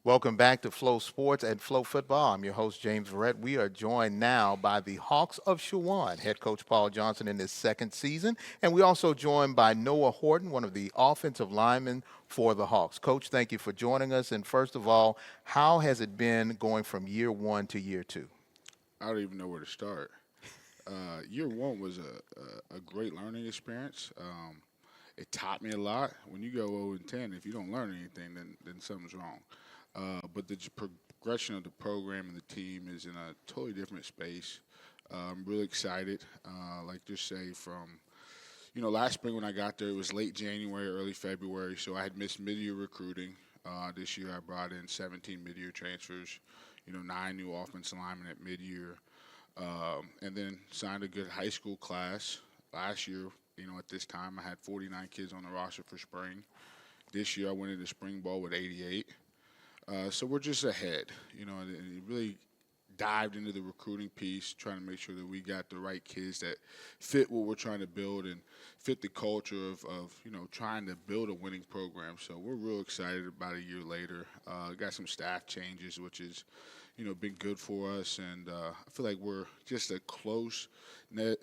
Welcome back to Flow Sports and Flow Football. I'm your host, James Verrett. We are joined now by the Hawks of Chowan, head coach Paul Johnson in his second season. And we also joined by Noah Horton, one of the offensive linemen for the Hawks. Coach, thank you for joining us. And first of all, how has it been going from year one to year two? I don't even know where to start. Year one was a great learning experience. It taught me a lot. When you go 0 and 10, if you don't learn anything, then something's wrong. But the progression of the program and the team is in a totally different space. I'm really excited. Like just say from, last spring when I got there, it was late January, early February, so I had missed mid-year recruiting. This year I brought in 17 mid-year transfers, 9 new offensive linemen at mid-year, and then signed a good high school class. Last year, at this time I had 49 kids on the roster for spring. This year I went into spring ball with 88. So we're just ahead, and it really dived into the recruiting piece, trying to make sure that we got the right kids that fit what we're trying to build and fit the culture of trying to build a winning program. So we're real excited about a year later. Got some staff changes, which is, been good for us, and I feel like we're just a close-knit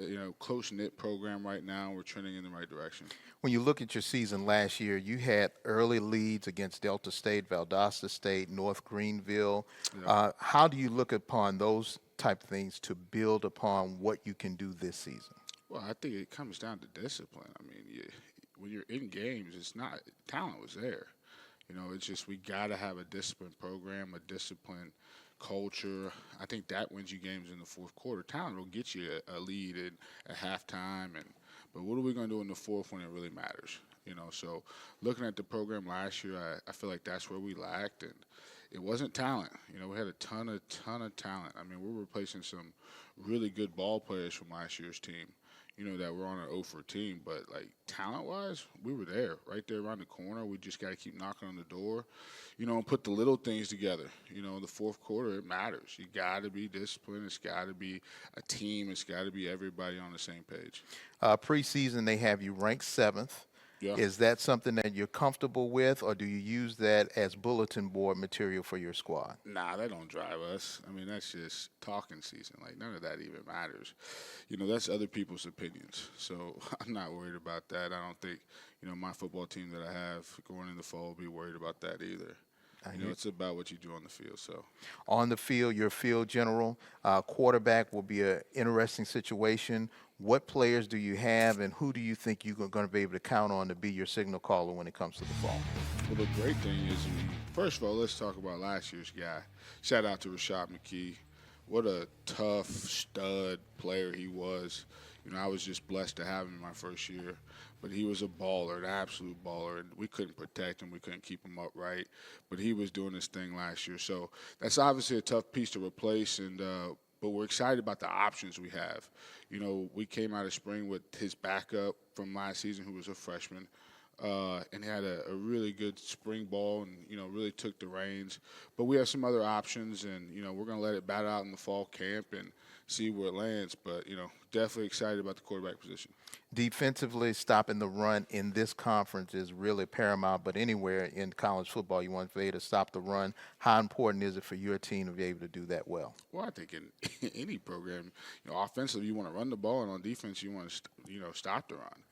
program right now. We're trending in the right direction. When you look at your season last year, you had early leads against Delta State, Valdosta State, North Greenville. Yeah. How do you look upon those type of things to build upon what you can do this season? Well, I think it comes down to discipline. I mean, when you're in games, it's not talent was there. It's just we got to have a disciplined program, a disciplined culture. I think that wins you games in the fourth quarter. Talent will get you a lead at halftime, but what are we going to do in the fourth when it really matters? So looking at the program last year, I feel like that's where we lacked, and it wasn't talent. We had a ton of talent. I mean, we're replacing some really good ball players from last year's team, that were on an 0 for team. But, talent-wise, we were there, right there around the corner. We just got to keep knocking on the door, and put the little things together. In the fourth quarter, it matters. You got to be disciplined. It's got to be a team. It's got to be everybody on the same page. Preseason, they have you ranked 7th. Yeah. Is that something that you're comfortable with, or do you use that as bulletin board material for your squad? Nah, that don't drive us. I mean, that's just talking season. None of that even matters. That's other people's opinions. So I'm not worried about that. I don't think, my football team that I have going in the fall will be worried about that either. It's about what you do on the field. So on the field, your field general, quarterback will be an interesting situation. What players do you have, and who do you think you're going to be able to count on to be your signal caller when it comes to the fall? Well, the great thing is, first of all, let's talk about last year's guy. Shout out to Rashad McKee. What a tough stud player he was. I was just blessed to have him in my first year. But he was a baller, an absolute baller, and we couldn't protect him. We couldn't keep him upright. But he was doing his thing last year. So that's obviously a tough piece to replace, but we're excited about the options we have. We came out of spring with his backup from last season, who was a freshman, and had a really good spring ball and, really took the reins. But we have some other options, and, we're going to let it bat out in the fall camp and see where it lands. But, definitely excited about the quarterback position. Defensively, stopping the run in this conference is really paramount, but anywhere in college football, you want to be able to stop the run. How important is it for your team to be able to do that well? Well, I think in any program, offensively, you want to run the ball, and on defense, you want to, stop the run.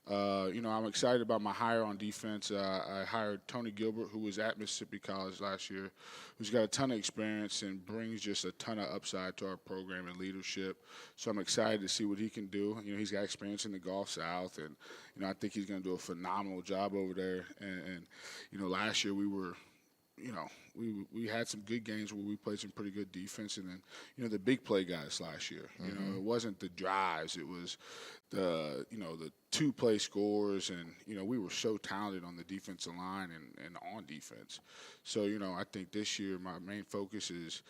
I'm excited about my hire on defense. I hired Tony Gilbert, who was at Mississippi College last year, who's got a ton of experience and brings just a ton of upside to our program and leadership. So I'm excited to see what he can do. He's got experience in the Gulf South, and, I think he's going to do a phenomenal job over there. And last year we were – we had some good games where we played some pretty good defense, and then, the big play guys last year. It wasn't the drives, it was the 2-play scores, and, we were so talented on the defensive line and on defense. So, I think this year my main focus is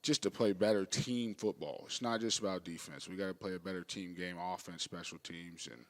just to play better team football. It's not just about defense. We got to play a better team game, offense, special teams, and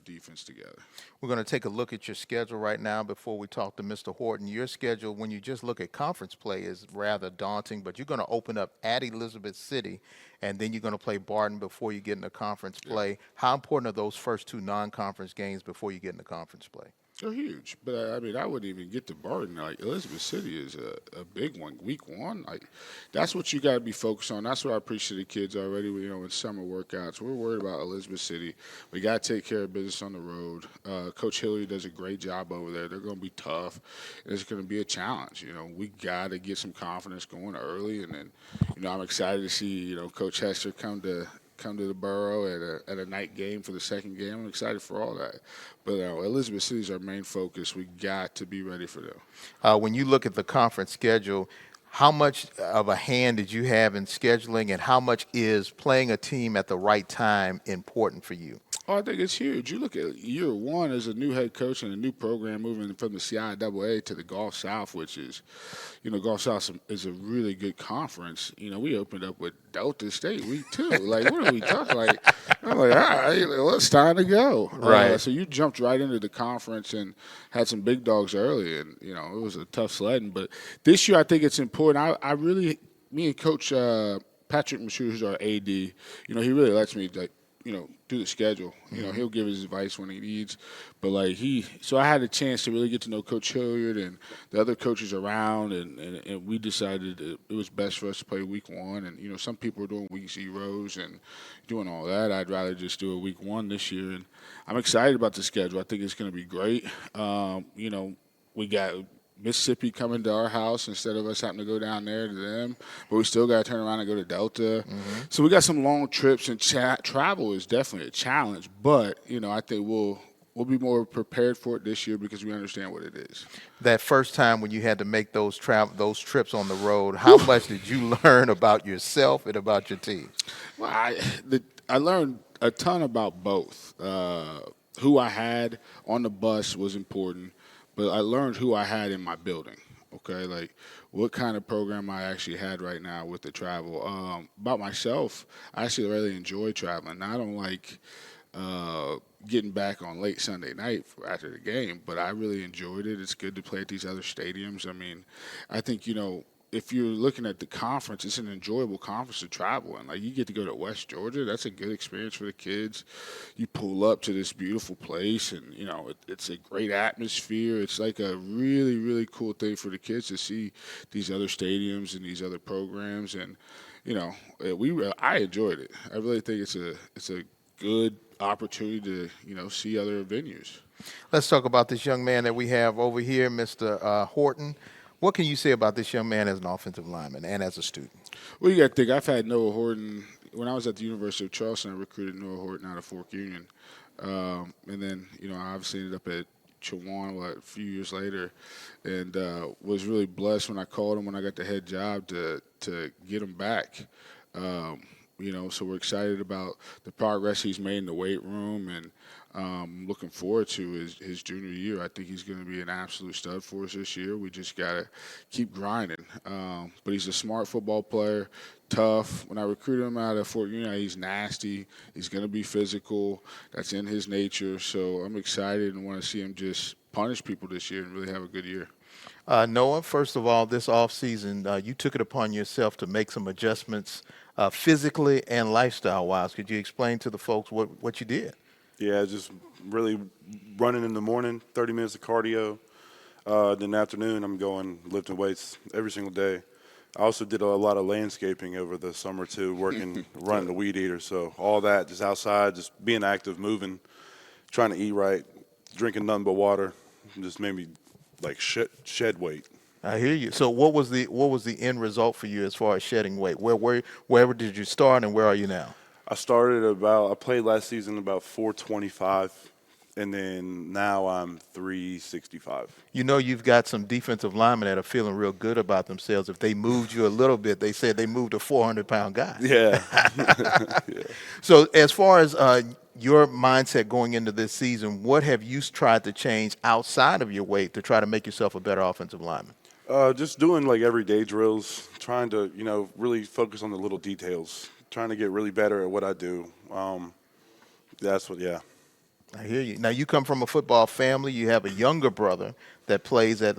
defense together. We're going to take a look at your schedule right now before we talk to Mr. Horton. Your schedule, when you just look at conference play, is rather daunting, but you're going to open up at Elizabeth City, and then you're going to play Barton before you get into conference play. Yeah. How important are those first 2 non-conference games before you get into conference play? They're huge, but I mean, I wouldn't even get to Barton. Like Elizabeth City is a big one. Week 1, like that's what you got to be focused on. That's what I preach to the kids already. In summer workouts, we're worried about Elizabeth City. We got to take care of business on the road. Coach Hillary does a great job over there. They're going to be tough. It's going to be a challenge. We got to get some confidence going early, and then, I'm excited to see Coach Hester come to the borough at a night game for the second game. I'm excited for all that. But Elizabeth City is our main focus. We got to be ready for them. When you look at the conference schedule, how much of a hand did you have in scheduling, and how much is playing a team at the right time important for you? Oh, I think it's huge. You look at year 1 as a new head coach and a new program moving from the CIAA to the Gulf South, which is, Gulf South is a really good conference. We opened up with Delta State week 2. Like, what are we talking? Like, I'm like, all right, well, it's time to go. Right. So you jumped right into the conference and had some big dogs early, and it was a tough sledding. But this year, I think it's important. I really, me and Coach Patrick Mashu, who's our AD, he really lets me do the schedule. He'll give his advice when he needs. But so I had a chance to really get to know Coach Hilliard and the other coaches around, and we decided it was best for us to play week 1. And some people are doing week 0s and doing all that. I'd rather just do a week 1 this year, and I'm excited about the schedule. I think it's going to be great. We got Mississippi coming to our house instead of us having to go down there to them. But we still got to turn around and go to Delta. Mm-hmm. So we got some long trips, and travel is definitely a challenge. But, I think we'll be more prepared for it this year because we understand what it is. That first time when you had to make those trips on the road, how much did you learn about yourself and about your team? Well, I learned a ton about both. Who I had on the bus was important. But I learned who I had in my building, okay? Like what kind of program I actually had right now with the travel. About myself, I actually really enjoy traveling. Now, I don't like getting back on late Sunday night after the game, but I really enjoyed it. It's good to play at these other stadiums. I mean, I think, if you're looking at the conference, it's an enjoyable conference to travel in. Like, you get to go to West Georgia. That's a good experience for the kids. You pull up to this beautiful place, and, it's a great atmosphere. It's like a really, really cool thing for the kids to see these other stadiums and these other programs. And, I enjoyed it. I really think it's a good opportunity to, see other venues. Let's talk about this young man that we have over here, Mr. Horton. What can you say about this young man as an offensive lineman and as a student? Well, you got to think, I've had Noah Horton. When I was at the University of Charleston, I recruited Noah Horton out of Fork Union. And then, I obviously ended up at Chowan a few years later, and was really blessed when I called him when I got the head job to get him back. So we're excited about the progress he's made in the weight room, and looking forward to his junior year. I think he's going to be an absolute stud for us this year. We just got to keep grinding. But he's a smart football player, tough. When I recruited him out of Fort Union, he's nasty. He's going to be physical. That's in his nature. So I'm excited and want to see him just punish people this year and really have a good year. Noah, first of all, this offseason, you took it upon yourself to make some adjustments physically and lifestyle-wise. Could you explain to the folks what you did? Yeah, just really running in the morning, 30 minutes of cardio. Then in the afternoon, I'm going lifting weights every single day. I also did a lot of landscaping over the summer too, running the weed eater. So all that, just outside, just being active, moving, trying to eat right, drinking nothing but water, just made me like shed weight. I hear you. So what was the end result for you as far as shedding weight? Wherever did you start, and where are you now? I played last season about 425, and then now I'm 365. You've got some defensive linemen that are feeling real good about themselves. If they moved you a little bit, they said they moved a 400-pound guy. Yeah. Yeah. So as far as your mindset going into this season, what have you tried to change outside of your weight to try to make yourself a better offensive lineman? Just doing like everyday drills, trying to, really focus on the little details, trying to get really better at what I do. Yeah. I hear you. Now, you come from a football family. You have a younger brother that plays at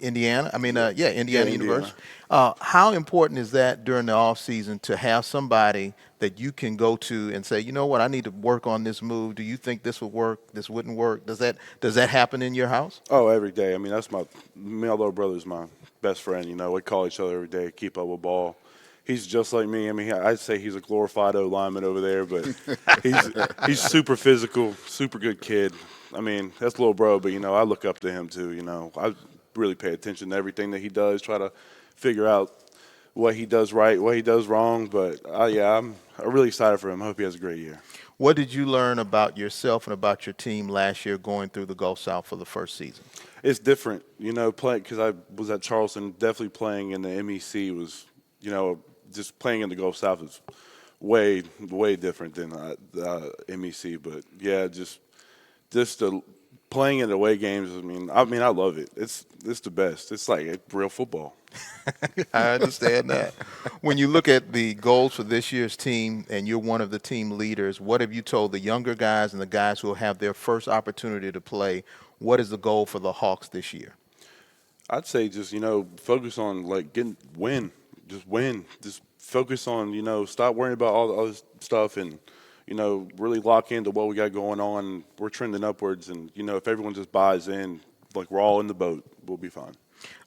Indiana. I mean, Indiana Indiana. University. How important is that during the off season to have somebody that you can go to and say, you know what, I need to work on this move. Do you think this would work? This wouldn't work? Does that happen in your house? Oh, every day. I mean, that's my little brother's my best friend. You know, we call each other every day, keep up with ball. He's just like me. I mean, I'd say he's a glorified O lineman over there, but he's super physical, super good kid. I mean, that's little bro, but, you know, I look up to him too. You know, I really pay attention to everything that he does, try to figure out what he does right, what he does wrong. But, I'm really excited for him. I hope he has a great year. What did you learn about yourself and about your team last year going through the Gulf South for the first season? It's different, you know, because I was at Charleston. Definitely playing in the MEC was, you know, just playing in the Gulf South is way different than the MEC. But yeah, just the playing in away games. I mean, I love it. It's the best. It's like real football. I understand that. When you look at the goals for this year's team, and you're one of the team leaders, what have you told the younger guys and the guys who will have their first opportunity to play? What is the goal for the Hawks this year? I'd say just, you know, focus on like win. Just focus on, you know, stop worrying about all the other stuff and, you know, really lock into what we got going on. We're trending upwards, and, you know, if everyone just buys in, like we're all in the boat, we'll be fine.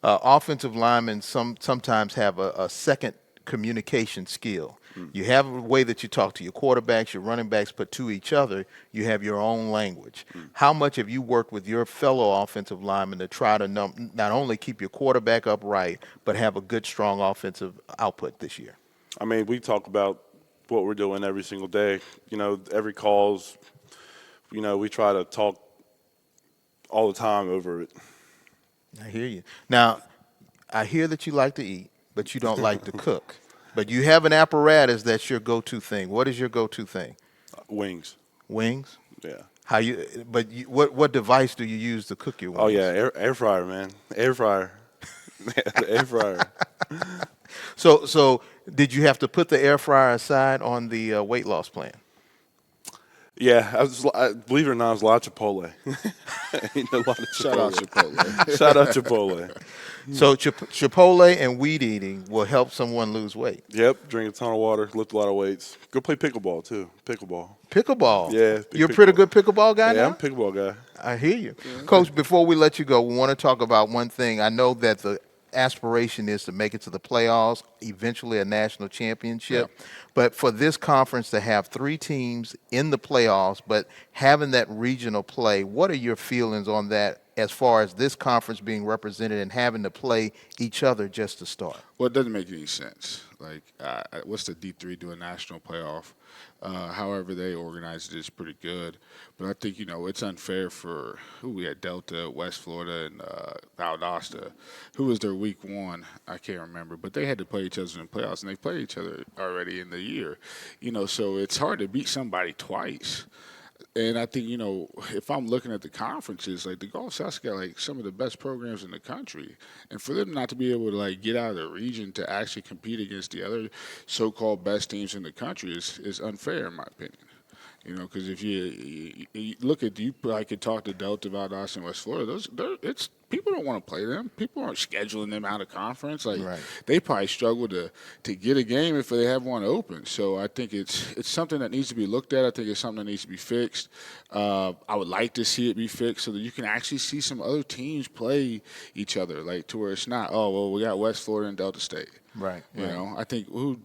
Offensive linemen sometimes have a second communication skill. You have a way that you talk to your quarterbacks, your running backs, but to each other, you have your own language. How much have you worked with your fellow offensive linemen to try to not only keep your quarterback upright, but have a good, strong offensive output this year? I mean, we talk about what we're doing every single day. You know, every calls, you know, we try to talk all the time over it. I hear you. Now, I hear that you like to eat, but you don't like to cook. But you have an apparatus that's your go-to thing. What is your go-to thing? Wings. Wings? Yeah. What device do you use to cook your wings? Oh, yeah, air fryer, man. Air fryer. The air fryer. So did you have to put the air fryer aside on the weight loss plan? Yeah, believe it or not, I was a lot of Chipotle. Eating a lot of Chipotle. Shout out Chipotle. Shout out Chipotle. So Chipotle and weed eating will help someone lose weight. Yep, drink a ton of water, lift a lot of weights. Go play pickleball, too. Pickleball. Pickleball? Yeah. You're a pretty good pickleball guy now? Yeah, I'm a pickleball guy. I hear you. Coach, before we let you go, we want to talk about one thing. I know that the aspiration is to make it to the playoffs, eventually a national championship. Yeah. But for this conference to have 3 teams in the playoffs, but having that regional play, what are your feelings on that as far as this conference being represented and having to play each other just to start? Well, it doesn't make any sense. Like, what's the D3 do a national playoff? However they organize it is pretty good. But I think, you know, it's unfair for who we had Delta, West Florida, and Valdosta. Who was their week 1? I can't remember. But they had to play each other in the playoffs, and they played each other already in the year. You know, so it's hard to beat somebody twice. And I think, you know, if I'm looking at the conferences, like the Gulf South's got like some of the best programs in the country. And for them not to be able to like get out of the region to actually compete against the other so-called best teams in the country is unfair, in my opinion. You know, because if you look at, I could talk to Delta, Valdosta, and West Florida. It's people don't want to play them. People aren't scheduling them out of conference. Like they probably struggle to get a game if they have one open. So I think it's something that needs to be looked at. I think it's something that needs to be fixed. I would like to see it be fixed so that you can actually see some other teams play each other, like to where it's not, oh well, we got West Florida and Delta State. Right. You know, I think who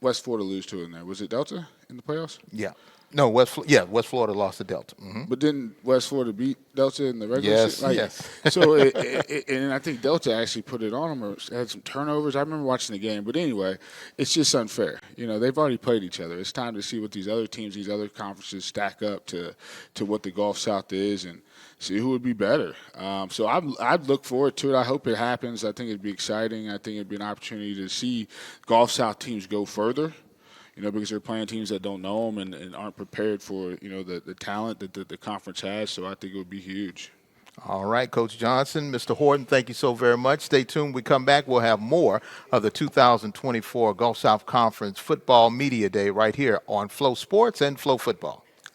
West Florida lose to in there? Was it Delta in the playoffs? Yeah. No, West Florida lost to Delta. Mm-hmm. But didn't West Florida beat Delta in the regular Yes, season? yes. So, and I think Delta actually put it on them or had some turnovers. I remember watching the game. But anyway, it's just unfair. You know, they've already played each other. It's time to see what these other teams, these other conferences stack up to what the Gulf South is and see who would be better. So I'd look forward to it. I hope it happens. I think it'd be exciting. I think it'd be an opportunity to see Gulf South teams go further. You know, because they're playing teams that don't know them and aren't prepared for, you know, the talent that the conference has. So I think it would be huge. All right, Coach Johnson, Mr. Horton, thank you so very much. Stay tuned. When we come back, we'll have more of the 2024 Gulf South Conference Football Media Day right here on Flow Sports and Flow Football.